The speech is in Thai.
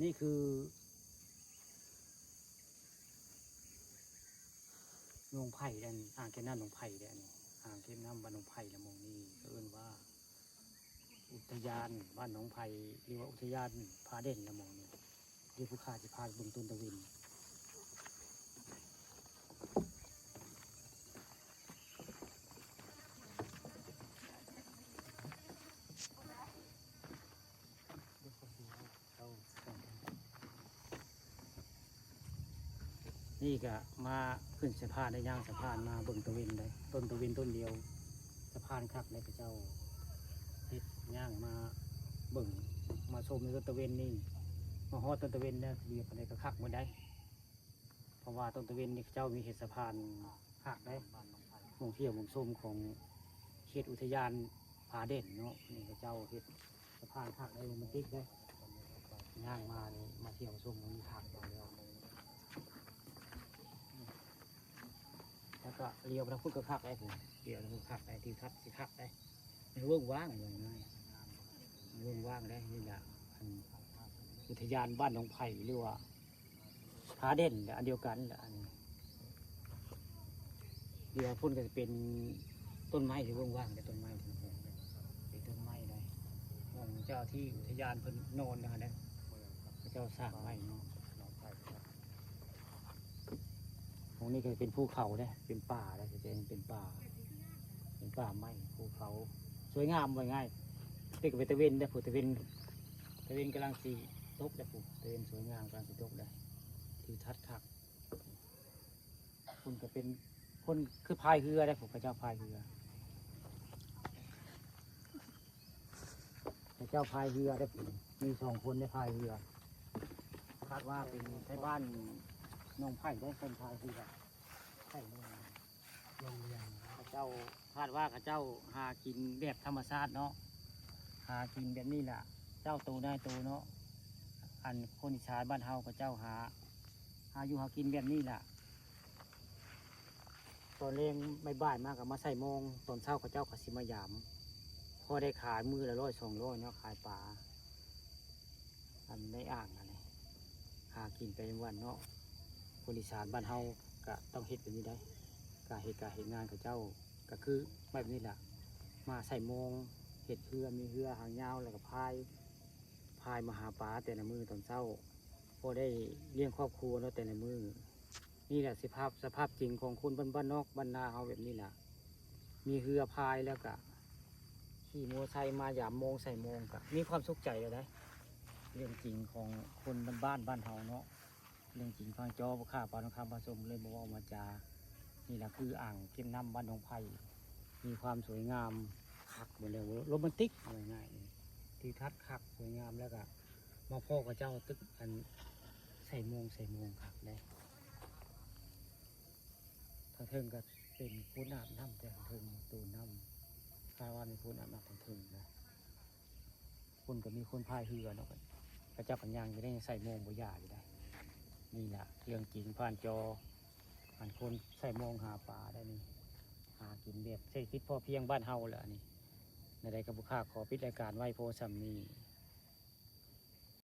นี่คือหนองไผ่ด้านอ่างเก็บน้ำหนองไผ่ด้านนี้อ่างเก็บน้ำบ้านหนองไผ่ละมองนี่เอิ้นว่าอุทยานบ้านหนองไผ่หรือว่าอุทยานผาเด่นละมองนี่เดี๋ยวผู้ข้าจะพาเบิ่งต้นตะวินนี่ก็มาขึ้นสะพานได้ย่างสะพานมาเบิ่งตะวินได้ต้นตะวินต้นเดียวสะพานครับในพระเจ้าเฮ็ดย่างมาเบิ่งมาชมในต้นตะวินนี่มาฮอดต้นตะวินเนี่ยเรียกอะไรก็คักหมดได้เพราะว่าต้นตะวินนี่เจ้ามีเฮ็ดสะพานคักได้มองเที่ยวมองชมของเขตอุทยานผาเด่นเนาะนี่พระเจ้าเฮ็ดสะพานคักได้โรแมนติกได้ย่างมานี่มาเที่ยวชมมันคักมาแล้วแล้วก็เลี้ยวไปทางพุทธก็คักได้ผมเลี้ยวไปทางพุทธคักได้ที่ทัดที่คักได้มันเวิ้งว่างเลยง่ายมันเวิ้งว่างได้นี่แหละอุทยานบ้านหนองไผ่หรือว่าผาเด่นอันเดียวกันแหละอันนี้เดี๋ยวพุ่นก็จะเป็นต้นไม้ที่เวิ้งว่างแต่ต้นไม้ที่เป็นต้นไม้ได้ของเจ้าที่อุทยานเพิ่นนอนนะครับเจ้าสร้างไว้เนาะตรงนี้ก็เป็นภูเขาเนี่ยเป็นป่าเลยจะเป็นป่าไม้ภูเขาสวยงามว่าง่ายเด็กไปตะเวนได้ผูตะเวนกำลังสีตกได้ผูตะเวนสวยงามกำลังสีตกได้ที่ทัดคักคุณก็เป็นคนคือพายเรือได้ผูพระเจ้าพายเรือพระเจ้าพายเรือได้ผูมี2 คนได้พายเรือคาดว่าเป็นใช้บ้านน้องไผ่ได้คนพายเรือใช่เลยลงเรือพระเจ้าคาดว่าพระเจ้าหากินแบบธรรมชาติเนาะหากินแบบนี้แหละเจ้าโตได้โตเนาะอันคนอิจฉาบ้านเฮาพระเจ้าหาอยู่หากินแบบนี้แหละตอนเลี้ยงไม่บ่ายมากกับมาใส่โมงตอนเช้าพระเจ้าก็สิมายามพอได้ขายมือละ100-200เนาะขายปลาอันในอ่างอะไรหากินไปวันเนาะคนอีสานบ้านเฮาก็ต้องเฮ็ดแบบนี้ได้การเฮ็ดงานของเจ้าก็คือแบบนี้แหละมาใส่โมงเฮ็ดเรือมีเรือหางยาวแล้วก็พายมาหาปลาแต่ละมือตอนเช้าพอได้เลี้ยงครอบครัวแล้วแต่ละมือนี่แหละสภาพจริงของคนบ้านนอกบ้านนาเฮาแบบนี้แหละมีเรือพายแล้วก็ขี่มอเตอร์ไซค์มาหยามโมงใส่โมงก็มีความสุขใจเลยนะเรื่องจริงของคนบ้านเฮาเนาะเรื่องจริงฟังจอข้าปลาทองคำผสมเลยบอกว่ามาจานี่แหละคืออ่างเก็บน้ำบ้านหนองไผ่มีความสวยงามคักหมดเลยโรแมนติกง่ายๆที่ทัดคักสวยงามแล้วก็มาพ่อกับเจ้าตึกอันใส่โมงคักเลยทางเทิงก็เป็นพูนอาบน้ำแต่ทางเทิงตูน้ำคาดว่ามีพูนอาบน้ำทางเทิงนะคนก็มีคนพายเรือเนาะพระเจ้าปัญญาจะได้ใส่โมงบ่ยาอยู่ได้นี่แหละเรื่องจริงผ่านจอผ่านคนใส่โมงหาปลาได้นี่หากินแบบเศรษฐกิจพอเพียงบ้านเฮาแหละนี่ในใดกับบุคคาขอปิดรายการไว้โพสัมนี